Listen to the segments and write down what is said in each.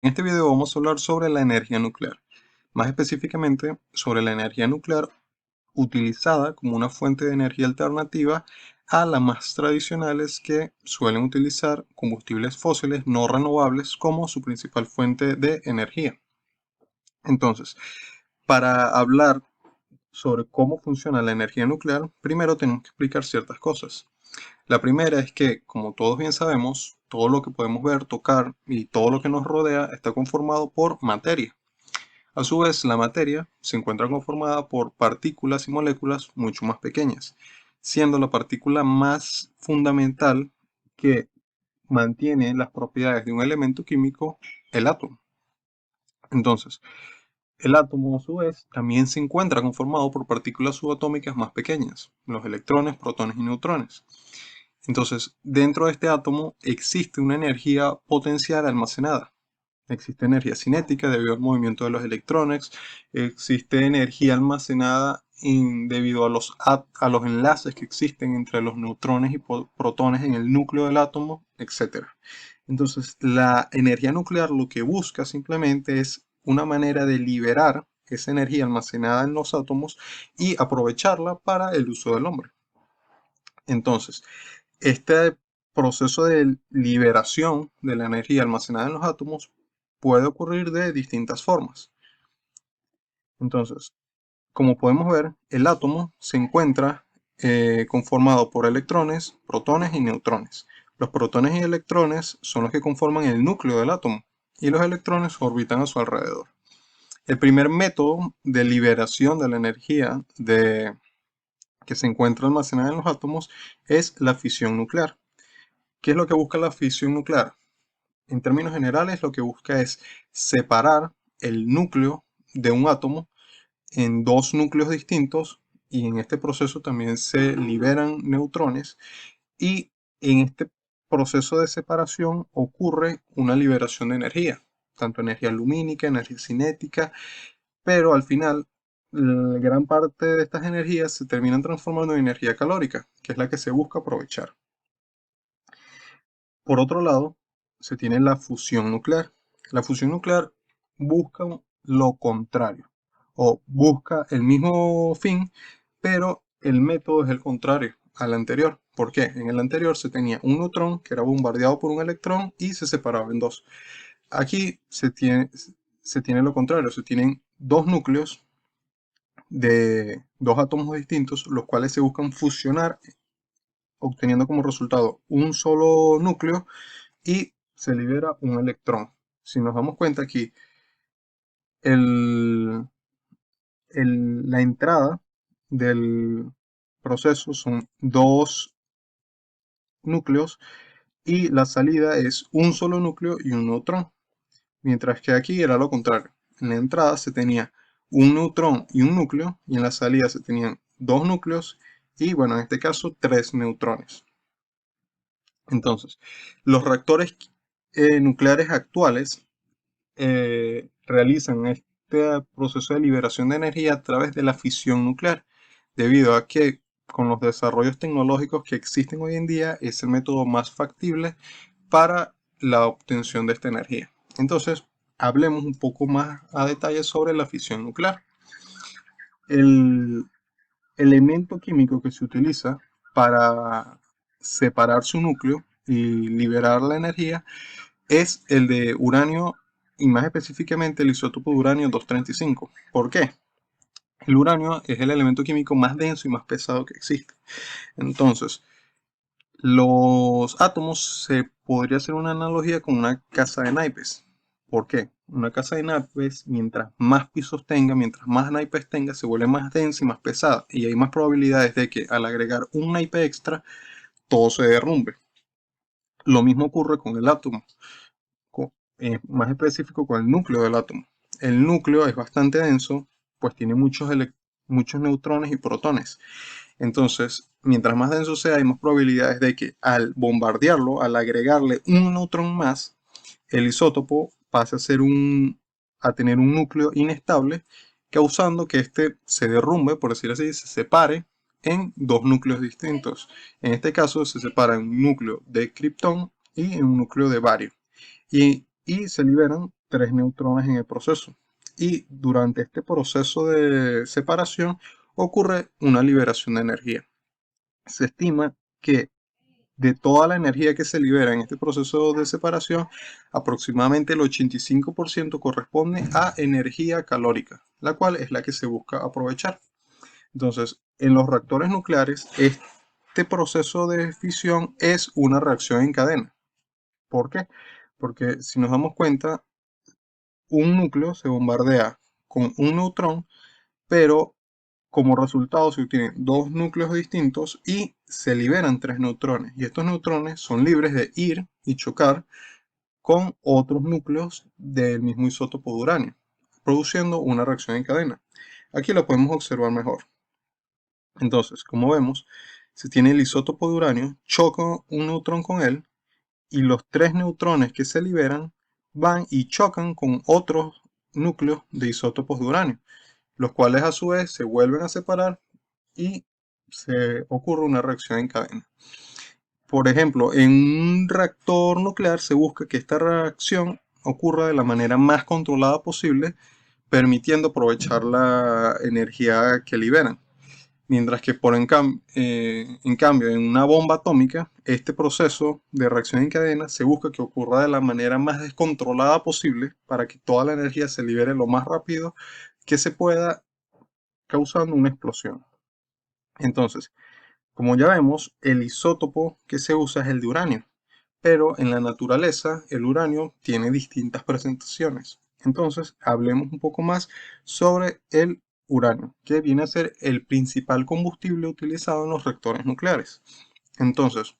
En este video vamos a hablar sobre la energía nuclear, más específicamente sobre la energía nuclear utilizada como una fuente de energía alternativa a las más tradicionales que suelen utilizar combustibles fósiles no renovables como su principal fuente de energía. Entonces, para hablar sobre cómo funciona la energía nuclear, primero tenemos que explicar ciertas cosas. La primera es que, como todos bien sabemos, todo lo que podemos ver, tocar y todo lo que nos rodea está conformado por materia. A su vez, la materia se encuentra conformada por partículas y moléculas mucho más pequeñas, siendo la partícula más fundamental que mantiene las propiedades de un elemento químico el átomo. Entonces, el átomo a su vez también se encuentra conformado por partículas subatómicas más pequeñas, los electrones, protones y neutrones. Entonces, dentro de este átomo existe una energía potencial almacenada. Existe energía cinética debido al movimiento de los electrones, existe energía almacenada debido a los enlaces que existen entre los neutrones y protones en el núcleo del átomo, etc. Entonces, la energía nuclear lo que busca simplemente es una manera de liberar esa energía almacenada en los átomos y aprovecharla para el uso del hombre. Entonces, este proceso de liberación de la energía almacenada en los átomos puede ocurrir de distintas formas. Entonces, como podemos ver, el átomo se encuentra conformado por electrones, protones y neutrones. Los protones y electrones son los que conforman el núcleo del átomo y los electrones orbitan a su alrededor. El primer método de liberación de la energía que se encuentra almacenada en los átomos es la fisión nuclear. ¿Qué es lo que busca la fisión nuclear? En términos generales, lo que busca es separar el núcleo de un átomo en dos núcleos distintos y en este proceso también se liberan neutrones y en este proceso de separación ocurre una liberación de energía, tanto energía lumínica, energía cinética, pero al final gran parte de estas energías se terminan transformando en energía calórica, que es la que se busca aprovechar. Por otro lado, se tiene la fusión nuclear. La fusión nuclear busca lo contrario o busca el mismo fin, pero el método es el contrario al anterior. ¿Por qué? En el anterior se tenía un neutrón que era bombardeado por un electrón y se separaba en dos. Aquí se tiene lo contrario, se tienen dos núcleos de dos átomos distintos, los cuales se buscan fusionar, obteniendo como resultado un solo núcleo y se libera un electrón. Si nos damos cuenta aquí, el, la entrada del proceso son dos núcleos y la salida es un solo núcleo y un neutrón. Mientras que aquí era lo contrario. En la entrada se tenía un neutrón y un núcleo y en la salida se tenían dos núcleos y bueno, en este caso tres neutrones. Entonces, los reactores nucleares actuales realizan este proceso de liberación de energía a través de la fisión nuclear, debido a que con los desarrollos tecnológicos que existen hoy en día es el método más factible para la obtención de esta energía. Entonces, hablemos un poco más a detalle sobre la fisión nuclear. El elemento químico que se utiliza para separar su núcleo y liberar la energía es el de uranio y más específicamente el isótopo de uranio 235. ¿Por qué? El uranio es el elemento químico más denso y más pesado que existe. Entonces, los átomos se podría hacer una analogía con una casa de naipes. ¿Por qué? Una casa de naipes, mientras más pisos tenga, mientras más naipes tenga, se vuelve más densa y más pesada. Y hay más probabilidades de que al agregar un naipe extra, todo se derrumbe. Lo mismo ocurre con el átomo. Más específico con el núcleo del átomo. El núcleo es bastante denso, pues tiene muchos neutrones y protones. Entonces, mientras más denso sea, hay más probabilidades de que al bombardearlo, al agregarle un neutrón más, el isótopo pase a tener un núcleo inestable, causando que éste se derrumbe, por decir así, se separe en dos núcleos distintos. En este caso, se separa en un núcleo de kriptón y en un núcleo de bario y se liberan 3 neutrones en el proceso. Y durante este proceso de separación ocurre una liberación de energía. Se estima que de toda la energía que se libera en este proceso de separación, aproximadamente el 85% corresponde a energía calórica, la cual es la que se busca aprovechar. Entonces, en los reactores nucleares, este proceso de fisión es una reacción en cadena. ¿Por qué? Porque si nos damos cuenta, un núcleo se bombardea con un neutrón, pero como resultado se obtienen dos núcleos distintos y se liberan tres neutrones. Y estos neutrones son libres de ir y chocar con otros núcleos del mismo isótopo de uranio, produciendo una reacción en cadena. Aquí lo podemos observar mejor. Entonces, como vemos, se tiene el isótopo de uranio, choca un neutrón con él y los tres neutrones que se liberan van y chocan con otros núcleos de isótopos de uranio, los cuales a su vez se vuelven a separar y se ocurre una reacción en cadena. Por ejemplo, en un reactor nuclear se busca que esta reacción ocurra de la manera más controlada posible, permitiendo aprovechar la energía que liberan. Mientras que en cambio en una bomba atómica, este proceso de reacción en cadena se busca que ocurra de la manera más descontrolada posible para que toda la energía se libere lo más rápido que se pueda, causando una explosión. Entonces, como ya vemos, el isótopo que se usa es el de uranio, pero en la naturaleza el uranio tiene distintas presentaciones. Entonces, hablemos un poco más sobre el uranio, que viene a ser el principal combustible utilizado en los reactores nucleares. Entonces,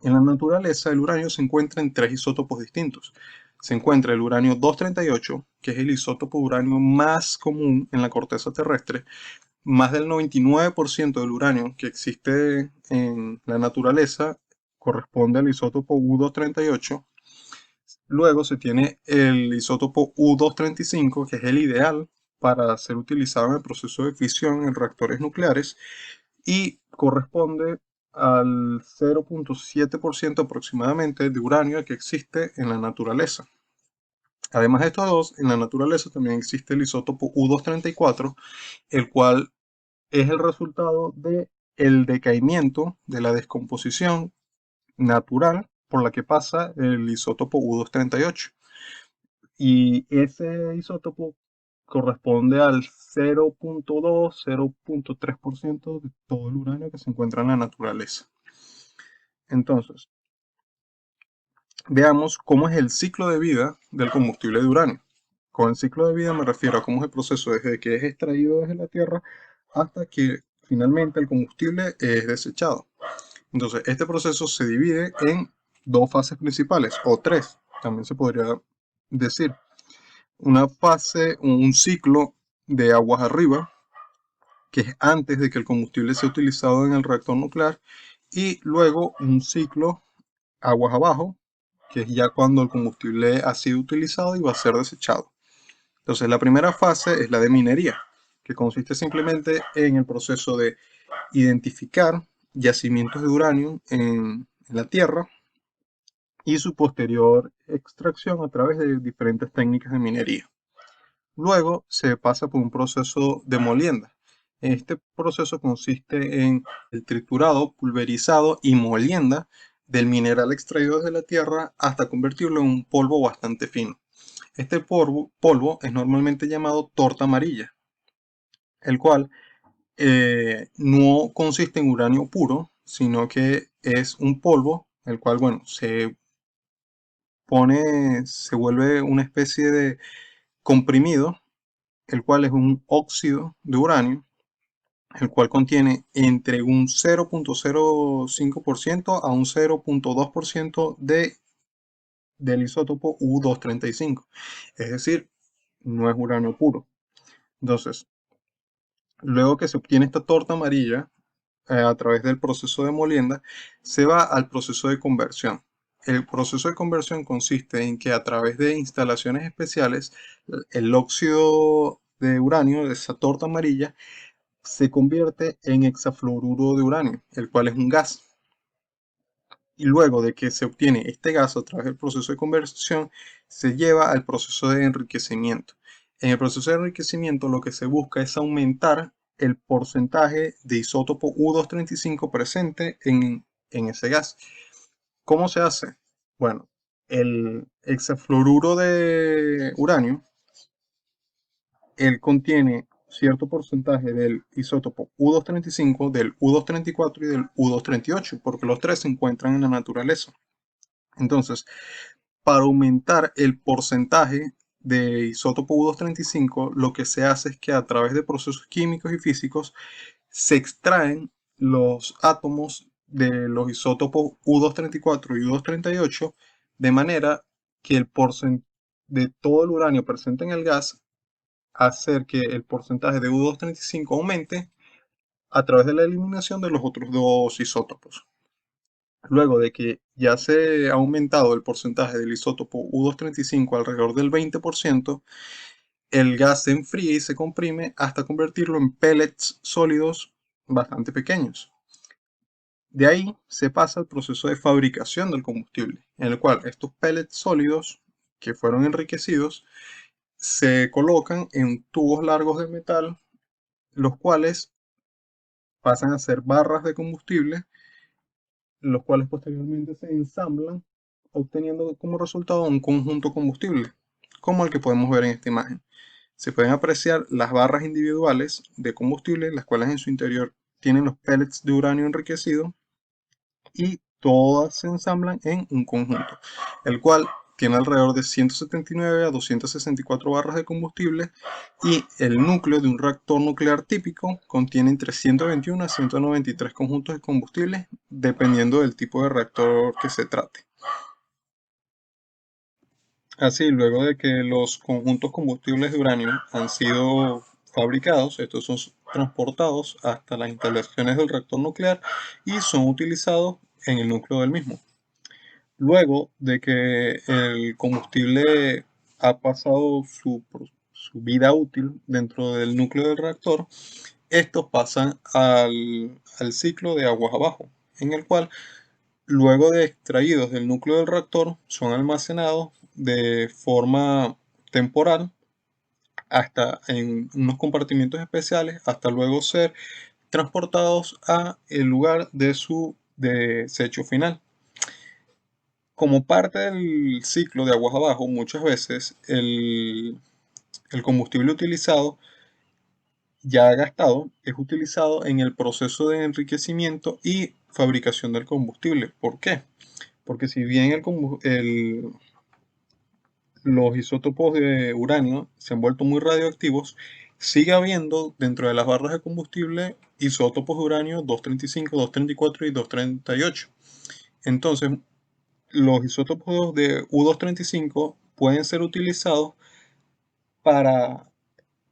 en la naturaleza el uranio se encuentra en tres isótopos distintos. Se encuentra el uranio 238, que es el isótopo de uranio más común en la corteza terrestre. Más del 99% del uranio que existe en la naturaleza corresponde al isótopo U-238. Luego se tiene el isótopo U-235, que es el ideal para ser utilizado en el proceso de fisión en reactores nucleares y corresponde al 0.7% aproximadamente de uranio que existe en la naturaleza. Además de estos dos, en la naturaleza también existe el isótopo U-234, el cual es el resultado de el decaimiento de la descomposición natural por la que pasa el isótopo U-238. Y ese isótopo corresponde al 0.2-0.3% de todo el uranio que se encuentra en la naturaleza. Entonces, veamos cómo es el ciclo de vida del combustible de uranio. Con el ciclo de vida me refiero a cómo es el proceso desde que es extraído desde la Tierra hasta que finalmente el combustible es desechado. Entonces, este proceso se divide en dos fases principales, o tres, también se podría decir. Una fase, un ciclo de aguas arriba, que es antes de que el combustible sea utilizado en el reactor nuclear, y luego un ciclo aguas abajo, que es ya cuando el combustible ha sido utilizado y va a ser desechado. Entonces, la primera fase es la de minería, que consiste simplemente en el proceso de identificar yacimientos de uranio en la Tierra y su posterior extracción a través de diferentes técnicas de minería. Luego se pasa por un proceso de molienda. Este proceso consiste en el triturado, pulverizado y molienda del mineral extraído desde la Tierra hasta convertirlo en un polvo bastante fino. Este polvo es normalmente llamado torta amarilla, el cual no consiste en uranio puro, sino que es un polvo, el cual, bueno, se vuelve una especie de comprimido, el cual es un óxido de uranio, el cual contiene entre un 0.05% a un 0.2% del isótopo U-235. Es decir, no es uranio puro. Entonces, luego que se obtiene esta torta amarilla, a través del proceso de molienda, se va al proceso de conversión. El proceso de conversión consiste en que a través de instalaciones especiales, el óxido de uranio, de esa torta amarilla, se convierte en hexafluoruro de uranio, el cual es un gas. y luego de que se obtiene este gas a través del proceso de conversión, se lleva al proceso de enriquecimiento. En el proceso de enriquecimiento lo que se busca es aumentar el porcentaje de isótopo U-235 presente en ese gas. ¿Cómo se hace? Bueno, el hexafluoruro de uranio, él contiene cierto porcentaje del isótopo U-235, del U-234 y del U-238, porque los tres se encuentran en la naturaleza. Entonces, para aumentar el porcentaje de isótopo U-235, lo que se hace es que a través de procesos químicos y físicos se extraen los átomos de los isótopos U-234 y U-238 de manera que el porcentaje de todo el uranio presente en el gas hacer que el porcentaje de U-235 aumente a través de la eliminación de los otros dos isótopos. Luego de que ya se ha aumentado el porcentaje del isótopo U-235 alrededor del 20%, el gas se enfría y se comprime hasta convertirlo en pellets sólidos bastante pequeños. De ahí se pasa al proceso de fabricación del combustible, en el cual estos pellets sólidos que fueron enriquecidos se colocan en tubos largos de metal, los cuales pasan a ser barras de combustible, los cuales posteriormente se ensamblan, obteniendo como resultado un conjunto combustible, como el que podemos ver en esta imagen. Se pueden apreciar las barras individuales de combustible, las cuales en su interior tienen los pellets de uranio enriquecido y todas se ensamblan en un conjunto, el cual tiene alrededor de 179 a 264 barras de combustible y el núcleo de un reactor nuclear típico contiene entre 121 a 193 conjuntos de combustible dependiendo del tipo de reactor que se trate. Así, luego de que los conjuntos combustibles de uranio han sido fabricados, estos son transportados hasta las instalaciones del reactor nuclear y son utilizados en el núcleo del mismo. Luego de que el combustible ha pasado su vida útil dentro del núcleo del reactor, estos pasan al ciclo de aguas abajo, en el cual, luego de extraídos del núcleo del reactor, son almacenados de forma temporal hasta en unos compartimientos especiales, hasta luego ser transportados a el lugar de su desecho final. Como parte del ciclo de aguas abajo, muchas veces el combustible utilizado, ya gastado, es utilizado en el proceso de enriquecimiento y fabricación del combustible. ¿Por qué? Porque si bien los isótopos de uranio se han vuelto muy radioactivos, sigue habiendo dentro de las barras de combustible isótopos de uranio 235, 234 y 238. Entonces, los isótopos de U-235 pueden ser utilizados para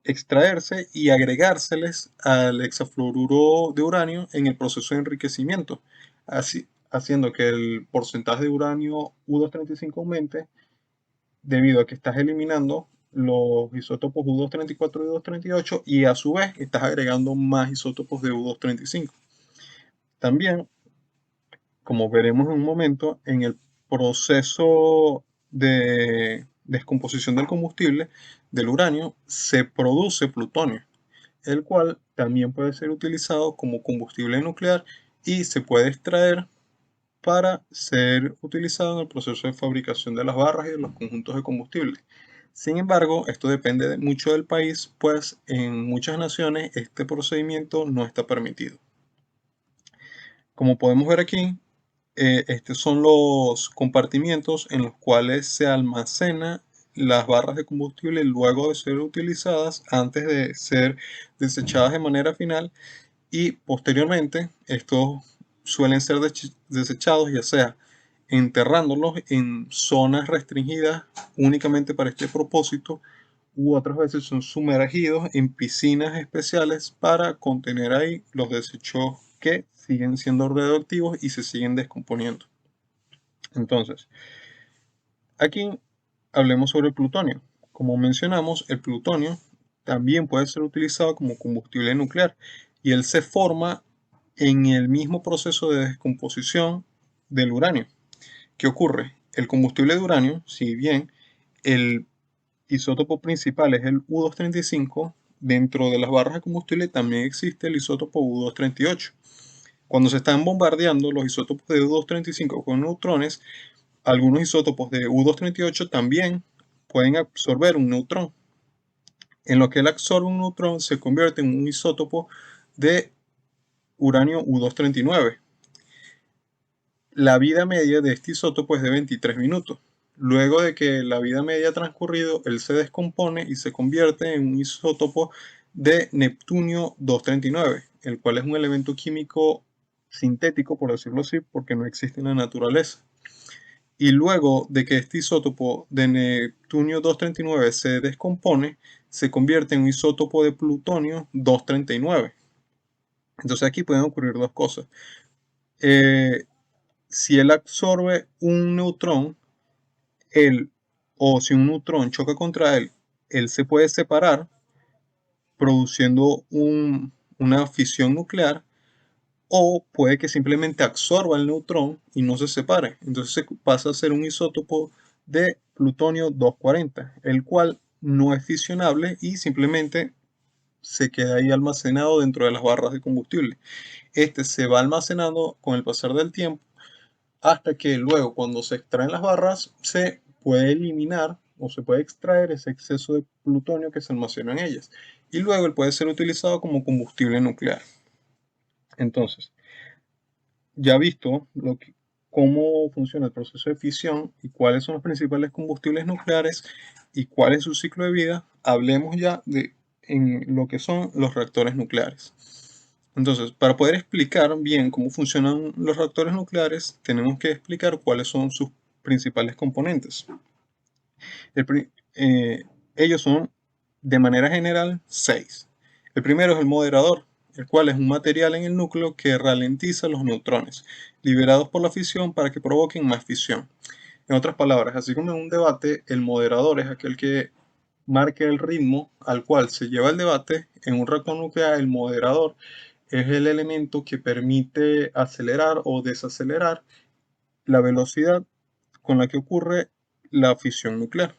extraerse y agregárseles al hexafluoruro de uranio en el proceso de enriquecimiento, haciendo que el porcentaje de uranio U-235 aumente debido a que estás eliminando los isótopos U-234 y U-238 y a su vez estás agregando más isótopos de U-235. También, como veremos en un momento, en el proceso de descomposición del combustible del uranio se produce plutonio, el cual también puede ser utilizado como combustible nuclear y se puede extraer para ser utilizado en el proceso de fabricación de las barras y de los conjuntos de combustible. Sin embargo, esto depende mucho del país, pues en muchas naciones este procedimiento no está permitido. Como podemos ver aquí, estos son los compartimientos en los cuales se almacena las barras de combustible luego de ser utilizadas antes de ser desechadas de manera final y posteriormente estos suelen ser desechados ya sea enterrándolos en zonas restringidas únicamente para este propósito u otras veces son sumergidos en piscinas especiales para contener ahí los desechos que siguen siendo radioactivos y se siguen descomponiendo. Entonces, aquí hablemos sobre el plutonio. Como mencionamos, el plutonio también puede ser utilizado como combustible nuclear y él se forma en el mismo proceso de descomposición del uranio. ¿Qué ocurre? El combustible de uranio, si bien el isótopo principal es el U-235, dentro de las barras de combustible también existe el isótopo U-238. Cuando se están bombardeando los isótopos de U-235 con neutrones, algunos isótopos de U-238 también pueden absorber un neutrón. En lo que él absorbe un neutrón se convierte en un isótopo de uranio U-239. La vida media de este isótopo es de 23 minutos. Luego de que la vida media ha transcurrido, él se descompone y se convierte en un isótopo de Neptunio 239, el cual es un elemento químico sintético, por decirlo así, porque no existe en la naturaleza. Y luego de que este isótopo de Neptunio 239 se descompone, se convierte en un isótopo de plutonio 239. Entonces aquí pueden ocurrir dos cosas. Si él absorbe un neutrón, él, o si un neutrón choca contra él, él se puede separar produciendo una fisión nuclear, o puede que simplemente absorba el neutrón y no se separe. Entonces pasa a ser un isótopo de plutonio 240, el cual no es fisionable y simplemente se queda ahí almacenado dentro de las barras de combustible. Este se va almacenando con el pasar del tiempo hasta que luego, cuando se extraen las barras, se puede eliminar o se puede extraer ese exceso de plutonio que se almacena en ellas, y luego él puede ser utilizado como combustible nuclear. Entonces, ya visto cómo funciona el proceso de fisión y cuáles son los principales combustibles nucleares y cuál es su ciclo de vida, hablemos ya en lo que son los reactores nucleares. Entonces, para poder explicar bien cómo funcionan los reactores nucleares, tenemos que explicar cuáles son sus principales componentes. Eh, ellos son, de manera general, 6. El primero es el moderador, el cual es un material en el núcleo que ralentiza los neutrones, liberados por la fisión para que provoquen más fisión. En otras palabras, así como en un debate, el moderador es aquel que marca el ritmo al cual se lleva el debate. En un reactor nuclear, el moderador es el elemento que permite acelerar o desacelerar la velocidad con la que ocurre la fisión nuclear.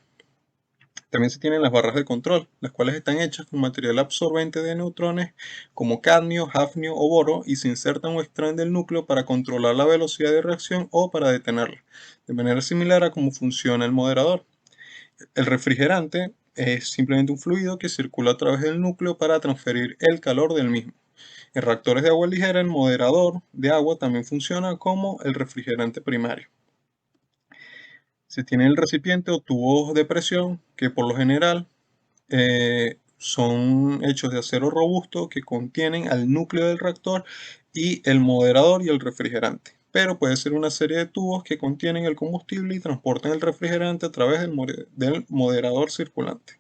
También se tienen las barras de control, las cuales están hechas con material absorbente de neutrones como cadmio, hafnio o boro, y se insertan o extraen del núcleo para controlar la velocidad de reacción o para detenerla, de manera similar a cómo funciona el moderador. El refrigerante es simplemente un fluido que circula a través del núcleo para transferir el calor del mismo. En reactores de agua ligera, el moderador de agua también funciona como el refrigerante primario. Se tiene el recipiente o tubos de presión que por lo general son hechos de acero robusto que contienen al núcleo del reactor y el moderador y el refrigerante. Pero puede ser una serie de tubos que contienen el combustible y transportan el refrigerante a través del moderador circulante.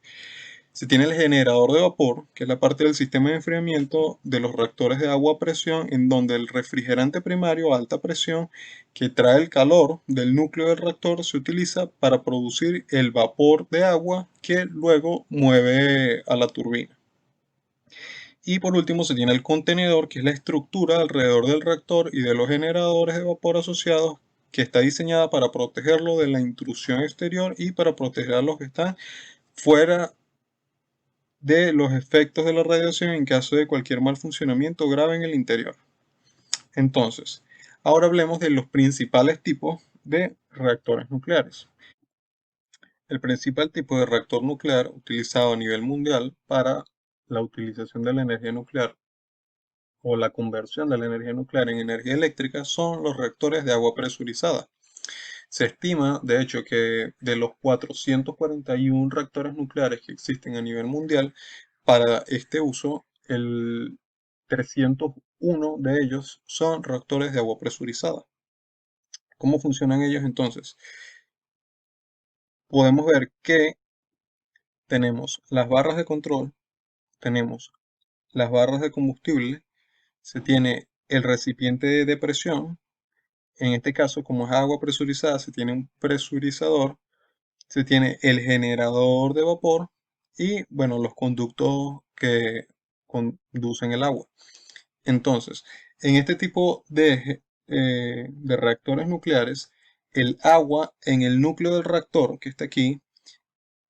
Se tiene el generador de vapor, que es la parte del sistema de enfriamiento de los reactores de agua a presión, en donde el refrigerante primario a alta presión, que trae el calor del núcleo del reactor, se utiliza para producir el vapor de agua que luego mueve a la turbina. Y por último se tiene el contenedor, que es la estructura alrededor del reactor y de los generadores de vapor asociados, que está diseñada para protegerlo de la intrusión exterior y para proteger a los que están fuera de los efectos de la radiación en caso de cualquier mal funcionamiento grave en el interior. Entonces, ahora hablemos de los principales tipos de reactores nucleares. El principal tipo de reactor nuclear utilizado a nivel mundial para la utilización de la energía nuclear o la conversión de la energía nuclear en energía eléctrica son los reactores de agua presurizada. Se estima, de hecho, que de los 441 reactores nucleares que existen a nivel mundial para este uso, el 301 de ellos son reactores de agua presurizada. ¿Cómo funcionan ellos entonces? Podemos ver que tenemos las barras de control, tenemos las barras de combustible, se tiene el recipiente de presión. En este caso, como es agua presurizada, se tiene un presurizador, se tiene el generador de vapor y, bueno, los conductos que conducen el agua. Entonces, en este tipo de reactores nucleares, el agua en el núcleo del reactor, que está aquí,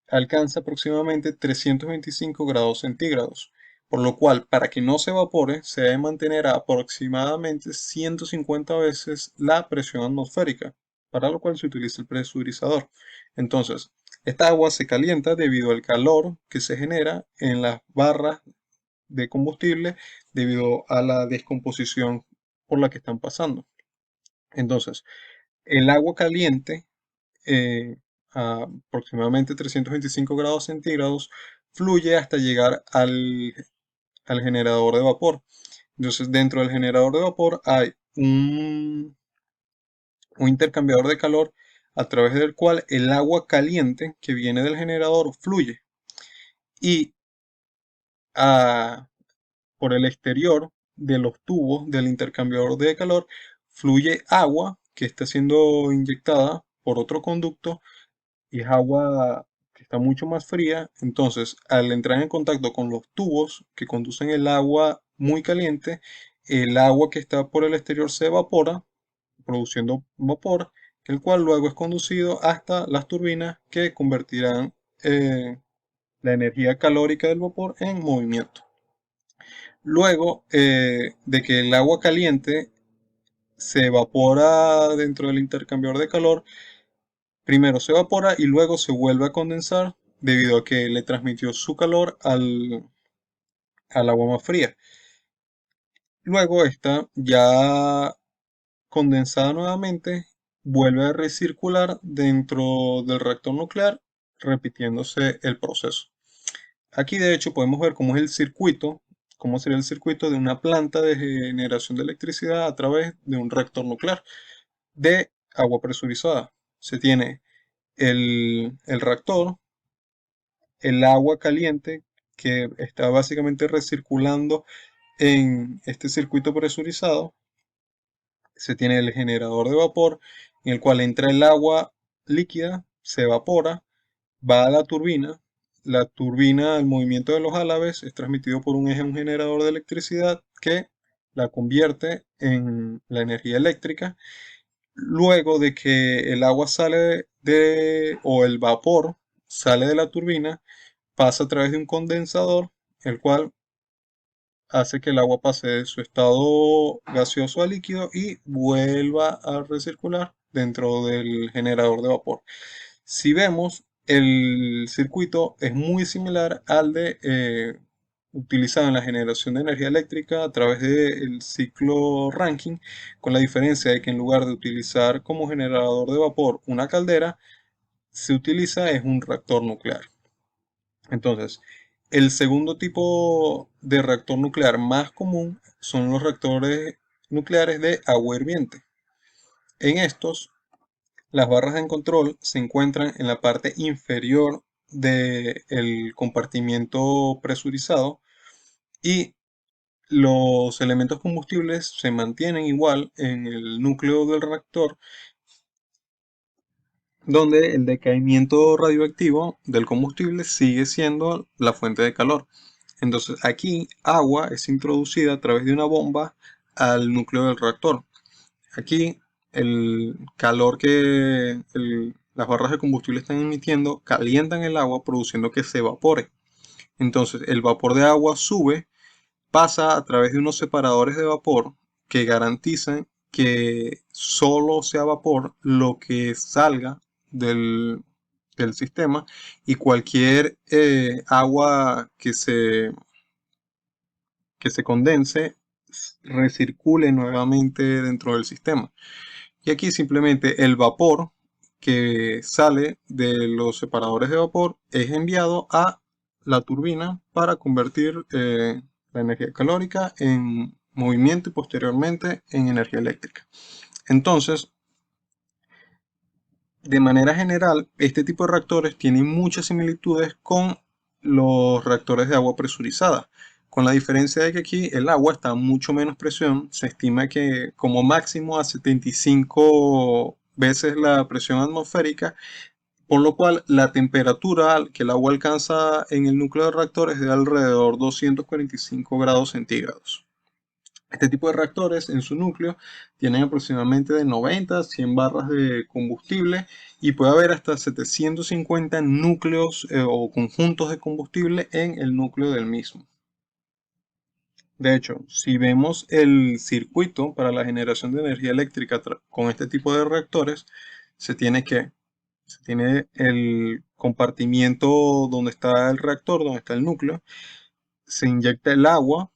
alcanza aproximadamente 325 grados centígrados, por lo cual para que no se evapore se debe mantener a aproximadamente 150 veces la presión atmosférica, para lo cual se utiliza el presurizador. Entonces, esta agua se calienta debido al calor que se genera en las barras de combustible debido a la descomposición por la que están pasando. Entonces, el agua caliente eh, a aproximadamente 325 grados centígrados, fluye hasta llegar al generador de vapor. Entonces, dentro del generador de vapor hay un intercambiador de calor a través del cual el agua caliente que viene del generador fluye. Y por el exterior de los tubos del intercambiador de calor fluye agua que está siendo inyectada por otro conducto y es agua que está mucho más fría. Entonces, al entrar en contacto con los tubos que conducen el agua muy caliente, el agua que está por el exterior se evapora, produciendo vapor, el cual luego es conducido hasta las turbinas que convertirán la energía calórica del vapor en movimiento. Luego de que el agua caliente se evapora dentro del intercambiador de calor, primero se evapora y luego se vuelve a condensar debido a que le transmitió su calor al agua más fría. Luego esta ya condensada nuevamente vuelve a recircular dentro del reactor nuclear, repitiéndose el proceso. Aquí de hecho podemos ver cómo es el circuito, cómo sería el circuito de una planta de generación de electricidad a través de un reactor nuclear de agua presurizada. Se tiene el reactor, el agua caliente que está básicamente recirculando en este circuito presurizado. Se tiene el generador de vapor en el cual entra el agua líquida, se evapora, va a la turbina. La turbina, el movimiento de los álabes es transmitido por un eje, un generador de electricidad que la convierte en la energía eléctrica. Luego de que el agua sale o el vapor sale de la turbina, pasa a través de un condensador, el cual hace que el agua pase de su estado gaseoso a líquido y vuelva a recircular dentro del generador de vapor. Si vemos, el circuito es muy similar al de utilizado en la generación de energía eléctrica a través del ciclo Rankine, con la diferencia de que en lugar de utilizar como generador de vapor una caldera, se utiliza es un reactor nuclear. Entonces, el segundo tipo de reactor nuclear más común son los reactores nucleares de agua hirviente. En estos, las barras de control se encuentran en la parte inferior del compartimiento presurizado y los elementos combustibles se mantienen igual en el núcleo del reactor, donde el decaimiento radioactivo del combustible sigue siendo la fuente de calor. Entonces aquí agua es introducida a través de una bomba al núcleo del reactor. Aquí el calor que las barras de combustible están emitiendo calientan el agua produciendo que se evapore. Entonces el vapor de agua sube, pasa a través de unos separadores de vapor que garantizan que solo sea vapor lo que salga del, del sistema y cualquier agua que se condense recircule nuevamente dentro del sistema. Y aquí simplemente el vapor que sale de los separadores de vapor es enviado a la turbina para convertir la energía calórica en movimiento y posteriormente en energía eléctrica. Entonces, de manera general, este tipo de reactores tienen muchas similitudes con los reactores de agua presurizada, con la diferencia de que aquí el agua está a mucho menos presión. Se estima que como máximo a 75 veces la presión atmosférica, por lo cual la temperatura que el agua alcanza en el núcleo del reactor es de alrededor 245 grados centígrados. Este tipo de reactores en su núcleo tienen aproximadamente de 90 a 100 barras de combustible y puede haber hasta 750 núcleos o conjuntos de combustible en el núcleo del mismo. De hecho, si vemos el circuito para la generación de energía eléctrica con este tipo de reactores, se tiene que se tiene el compartimiento donde está el reactor, donde está el núcleo, se inyecta el agua,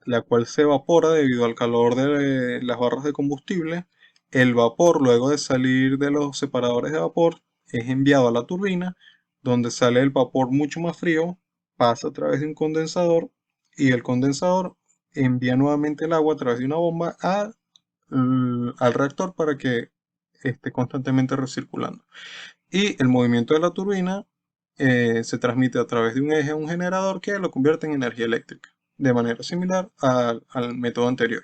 la cual se evapora debido al calor de las barras de combustible. El vapor, luego de salir de los separadores de vapor, es enviado a la turbina, donde sale el vapor mucho más frío, pasa a través de un condensador y el condensador envía nuevamente el agua a través de una bomba al reactor para que esté constantemente recirculando. Y el movimiento de la turbina se transmite a través de un eje a un generador que lo convierte en energía eléctrica, de manera similar al método anterior.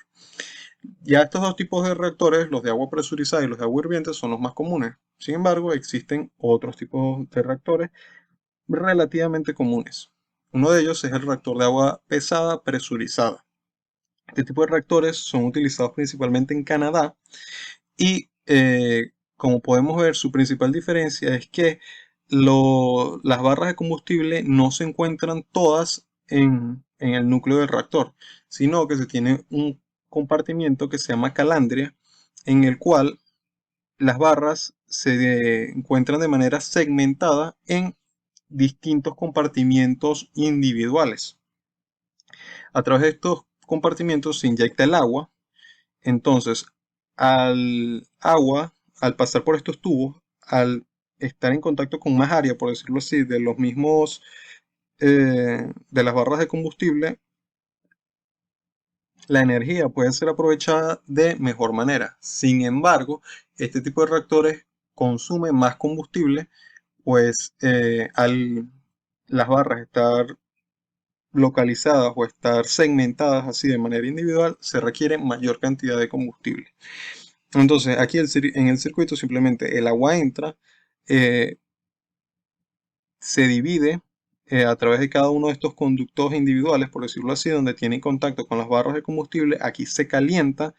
Ya estos dos tipos de reactores, los de agua presurizada y los de agua hirviente, son los más comunes. Sin embargo, existen otros tipos de reactores relativamente comunes. Uno de ellos es el reactor de agua pesada presurizada. Este tipo de reactores son utilizados principalmente en Canadá y como podemos ver, su principal diferencia es que las barras de combustible no se encuentran todas en el núcleo del reactor, sino que se tiene un compartimiento que se llama calandria, en el cual las barras se encuentran de manera segmentada en distintos compartimientos individuales. A través de estos compartimientos se inyecta el agua. Entonces, al pasar por estos tubos, al estar en contacto con más área, por decirlo así, de los mismos, de las barras de combustible, la energía puede ser aprovechada de mejor manera. Sin embargo, este tipo de reactores consume más combustible, pues al las barras estar localizadas o estar segmentadas así de manera individual, se requiere mayor cantidad de combustible. Entonces, aquí en el circuito simplemente el agua entra, eh, se divide a través de cada uno de estos conductos individuales, por decirlo así, donde tiene contacto con las barras de combustible. Aquí se calienta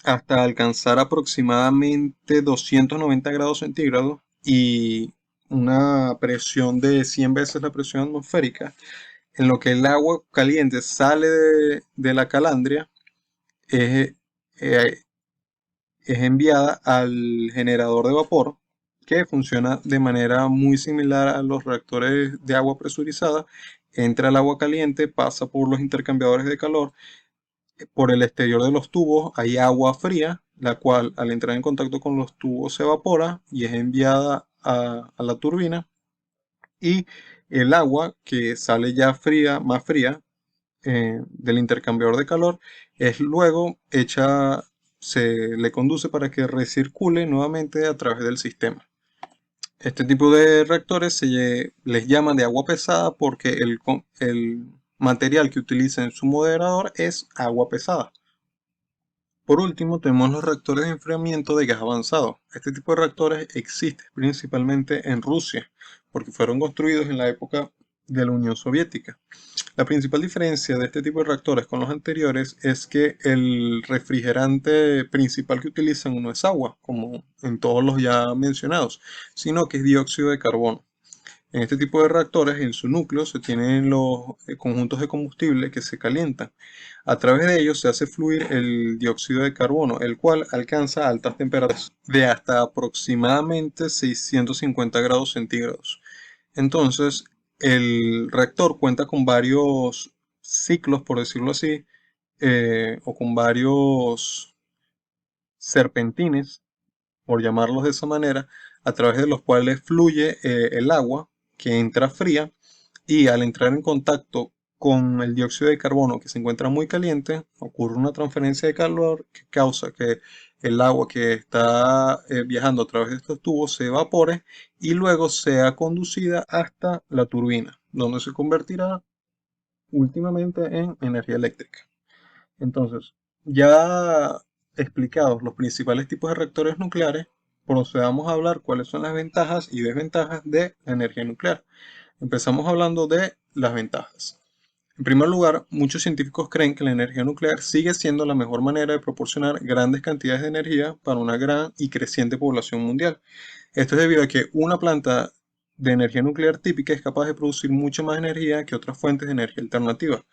hasta alcanzar aproximadamente 290 grados centígrados y una presión de 100 veces la presión atmosférica, en lo que el agua caliente sale de la calandria. Es, eh, es enviada al generador de vapor, que funciona de manera muy similar a los reactores de agua presurizada. Entra el agua caliente, pasa por los intercambiadores de calor, por el exterior de los tubos hay agua fría, la cual al entrar en contacto con los tubos se evapora y es enviada a la turbina, y el agua que sale ya fría, más fría, del intercambiador de calor, es luego se le conduce para que recircule nuevamente a través del sistema. Este tipo de reactores les llaman de agua pesada porque el material que utiliza en su moderador es agua pesada. Por último, tenemos los reactores de enfriamiento de gas avanzado. Este tipo de reactores existe principalmente en Rusia, porque fueron construidos en la época de la Unión Soviética. La principal diferencia de este tipo de reactores con los anteriores es que el refrigerante principal que utilizan no es agua, como en todos los ya mencionados, sino que es dióxido de carbono. En este tipo de reactores, en su núcleo se tienen los conjuntos de combustible que se calientan. A través de ellos se hace fluir el dióxido de carbono, el cual alcanza altas temperaturas de hasta aproximadamente 650 grados centígrados. Entonces, el reactor cuenta con varios ciclos, por decirlo así, o con varios serpentines, por llamarlos de esa manera, a través de los cuales fluye el agua que entra fría, y al entrar en contacto con el dióxido de carbono que se encuentra muy caliente, ocurre una transferencia de calor que causa que el agua que está viajando a través de estos tubos se evapore y luego sea conducida hasta la turbina, donde se convertirá últimamente en energía eléctrica. Entonces, ya explicados los principales tipos de reactores nucleares, procedamos a hablar cuáles son las ventajas y desventajas de la energía nuclear. Empezamos hablando de las ventajas. En primer lugar, muchos científicos creen que la energía nuclear sigue siendo la mejor manera de proporcionar grandes cantidades de energía para una gran y creciente población mundial. Esto es debido a que una planta de energía nuclear típica es capaz de producir mucha más energía que otras fuentes de energía alternativa.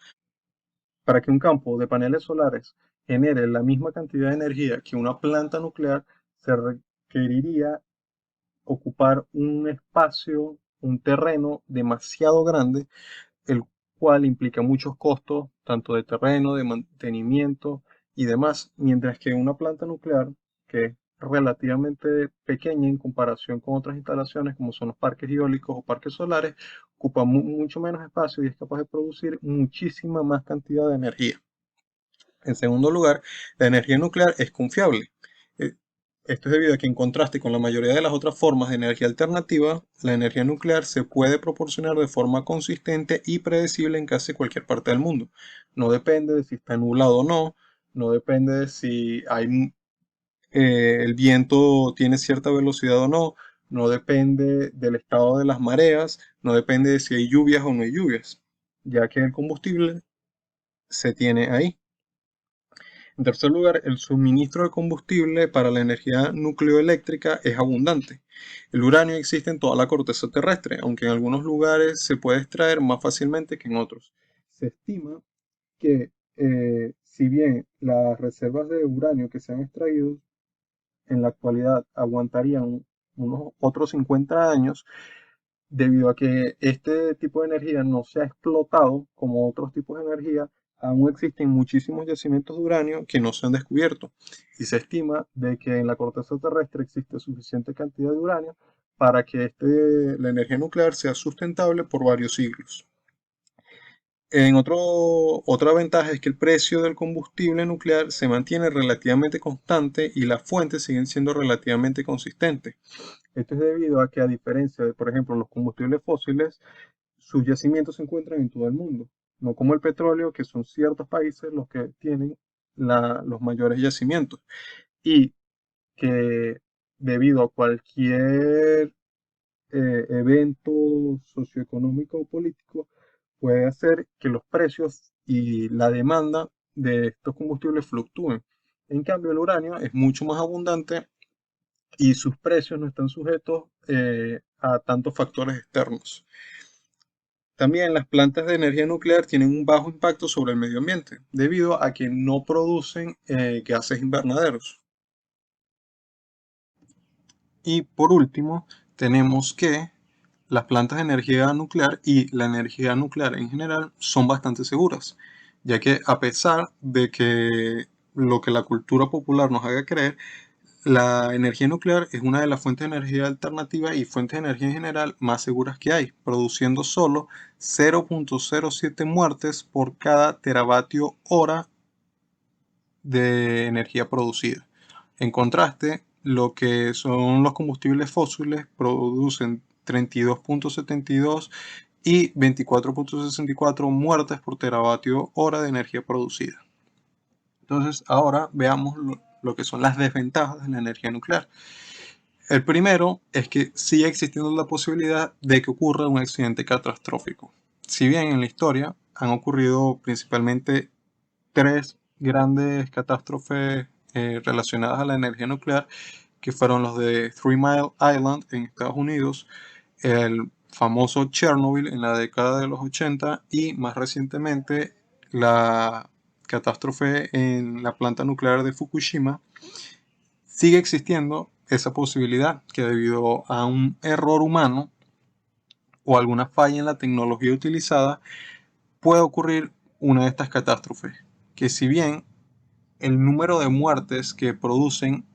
Para que un campo de paneles solares genere la misma cantidad de energía que una planta nuclear, se requeriría ocupar un espacio, un terreno demasiado grande, el cual implica muchos costos, tanto de terreno, de mantenimiento y demás, mientras que una planta nuclear, que es relativamente pequeña en comparación con otras instalaciones como son los parques eólicos o parques solares, ocupa mucho menos espacio y es capaz de producir muchísima más cantidad de energía. En segundo lugar, la energía nuclear es confiable. Eh, Esto es debido a que, en contraste con la mayoría de las otras formas de energía alternativa, la energía nuclear se puede proporcionar de forma consistente y predecible en casi cualquier parte del mundo. No depende de si está nublado o no, no depende de si el viento tiene cierta velocidad o no, no depende del estado de las mareas, no depende de si hay lluvias o no hay lluvias, ya que el combustible se tiene ahí. En tercer lugar, el suministro de combustible para la energía nucleoeléctrica es abundante. El uranio existe en toda la corteza terrestre, aunque en algunos lugares se puede extraer más fácilmente que en otros. Se estima que, si bien las reservas de uranio que se han extraído en la actualidad aguantarían unos otros 50 años, debido a que este tipo de energía no se ha explotado como otros tipos de energía, aún existen muchísimos yacimientos de uranio que no se han descubierto y se estima de que en la corteza terrestre existe suficiente cantidad de uranio para que la energía nuclear sea sustentable por varios siglos. Otra ventaja es que el precio del combustible nuclear se mantiene relativamente constante y las fuentes siguen siendo relativamente consistentes. Esto es debido a que, a diferencia de, por ejemplo, los combustibles fósiles, sus yacimientos se encuentran en todo el mundo, no como el petróleo, que son ciertos países los que tienen los mayores yacimientos, y que, debido a cualquier evento socioeconómico o político, puede hacer que los precios y la demanda de estos combustibles fluctúen. En cambio, el uranio es mucho más abundante y sus precios no están sujetos a tantos factores externos. También las plantas de energía nuclear tienen un bajo impacto sobre el medio ambiente, debido a que no producen gases invernaderos. Y por último, tenemos que las plantas de energía nuclear y la energía nuclear en general son bastante seguras, ya que, a pesar de que lo que la cultura popular nos haga creer, la energía nuclear es una de las fuentes de energía alternativa y fuentes de energía en general más seguras que hay, produciendo solo 0.07 muertes por cada teravatio hora de energía producida. En contraste, lo que son los combustibles fósiles producen 32.72 y 24.64 muertes por teravatio hora de energía producida. Entonces, ahora veamos lo que son las desventajas de la energía nuclear. El primero es que sigue existiendo la posibilidad de que ocurra un accidente catastrófico. Si bien en la historia han ocurrido principalmente tres grandes catástrofes relacionadas a la energía nuclear, que fueron los de Three Mile Island en Estados Unidos, el famoso Chernobyl en la década de los 80 y, más recientemente, la catástrofe en la planta nuclear de Fukushima. Sigue existiendo esa posibilidad que, debido a un error humano o alguna falla en la tecnología utilizada, puede ocurrir una de estas catástrofes, que, si bien el número de muertes que producen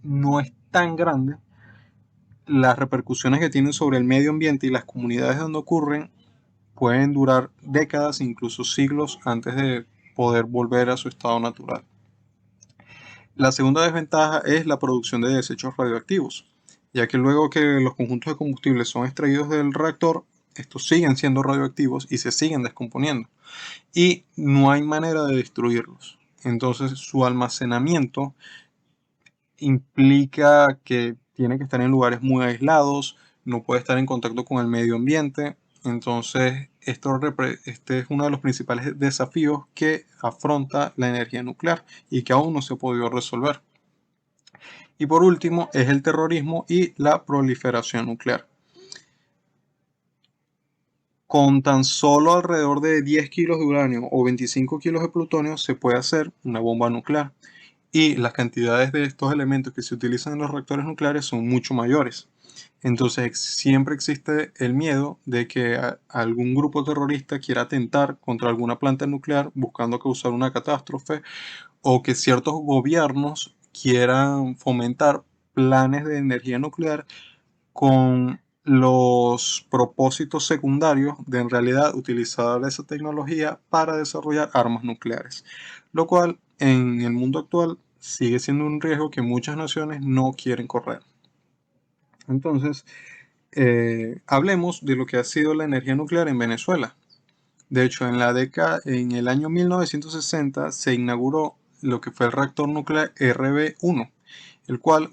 no es tan grande, las repercusiones que tienen sobre el medio ambiente y las comunidades donde ocurren pueden durar décadas, incluso siglos, antes de poder volver a su estado natural. La segunda desventaja es la producción de desechos radioactivos, ya que luego que los conjuntos de combustible son extraídos del reactor, estos siguen siendo radioactivos y se siguen descomponiendo, y no hay manera de destruirlos. Entonces, su almacenamiento implica que tiene que estar en lugares muy aislados, no puede estar en contacto con el medio ambiente, Entonces, este es uno de los principales desafíos que afronta la energía nuclear y que aún no se ha podido resolver. Y por último, es el terrorismo y la proliferación nuclear. Con tan solo alrededor de 10 kilos de uranio o 25 kilos de plutonio se puede hacer una bomba nuclear. Y las cantidades de estos elementos que se utilizan en los reactores nucleares son mucho mayores. Entonces siempre existe el miedo de que algún grupo terrorista quiera atentar contra alguna planta nuclear buscando causar una catástrofe, o que ciertos gobiernos quieran fomentar planes de energía nuclear con los propósitos secundarios de en realidad utilizar esa tecnología para desarrollar armas nucleares, lo cual en el mundo actual sigue siendo un riesgo que muchas naciones no quieren correr. Entonces, hablemos de lo que ha sido la energía nuclear en Venezuela. De hecho, en el año 1960 se inauguró lo que fue el reactor nuclear RB-1, el cual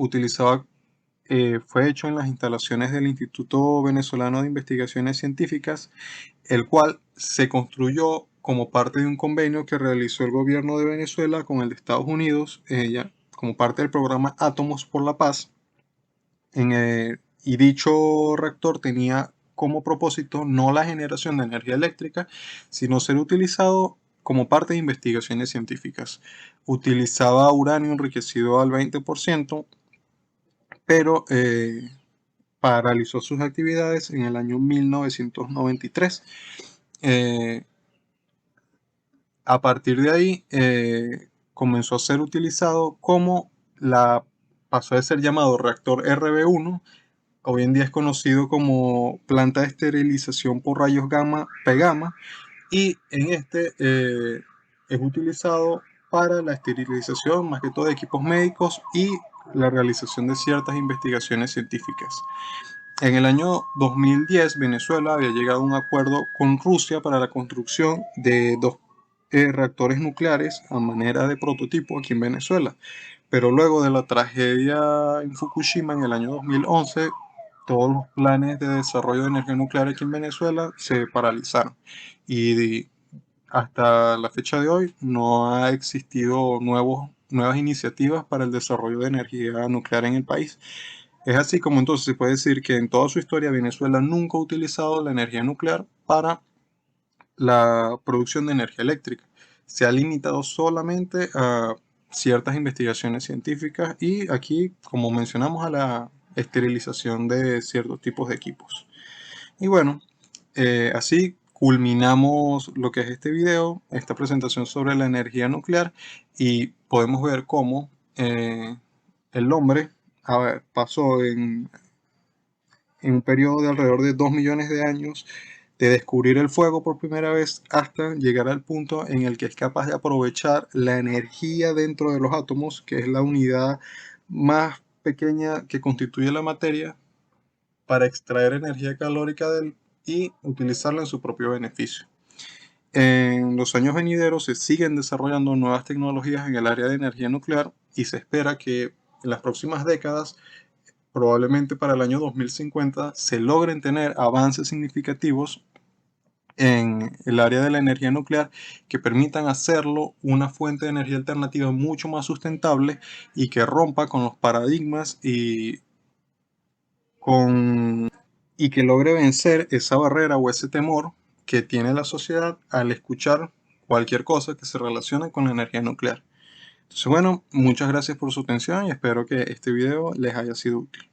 fue hecho en las instalaciones del Instituto Venezolano de Investigaciones Científicas, el cual se construyó como parte de un convenio que realizó el gobierno de Venezuela con el de Estados Unidos, como parte del programa Átomos por la Paz. Y dicho reactor tenía como propósito no la generación de energía eléctrica, sino ser utilizado como parte de investigaciones científicas. Utilizaba uranio enriquecido al 20%, pero paralizó sus actividades en el año 1993. A partir de ahí comenzó a ser utilizado pasó a ser llamado reactor RB-1. Hoy en día es conocido como planta de esterilización por rayos gamma PGAMA, y en es utilizado para la esterilización más que todo de equipos médicos y la realización de ciertas investigaciones científicas. En el año 2010, Venezuela había llegado a un acuerdo con Rusia para la construcción de dos reactores nucleares a manera de prototipo aquí en Venezuela. Pero luego de la tragedia en Fukushima en el año 2011, todos los planes de desarrollo de energía nuclear aquí en Venezuela se paralizaron. Y hasta la fecha de hoy no ha existido nuevas iniciativas para el desarrollo de energía nuclear en el país. Es así como entonces se puede decir que en toda su historia Venezuela nunca ha utilizado la energía nuclear para la producción de energía eléctrica. Se ha limitado solamente a ciertas investigaciones científicas y aquí, como mencionamos, a la esterilización de ciertos tipos de equipos. Y bueno, así culminamos lo que es este video, esta presentación sobre la energía nuclear, y podemos ver cómo el hombre pasó en un periodo de alrededor de 2 millones de años de descubrir el fuego por primera vez hasta llegar al punto en el que es capaz de aprovechar la energía dentro de los átomos, que es la unidad más pequeña que constituye la materia, para extraer energía calórica y utilizarla en su propio beneficio. En los años venideros se siguen desarrollando nuevas tecnologías en el área de energía nuclear y se espera que en las próximas décadas, probablemente para el año 2050, se logren tener avances significativos en el área de la energía nuclear que permitan hacerlo una fuente de energía alternativa mucho más sustentable y que rompa con los paradigmas y que logre vencer esa barrera o ese temor que tiene la sociedad al escuchar cualquier cosa que se relacione con la energía nuclear. Entonces, bueno, muchas gracias por su atención y espero que este video les haya sido útil.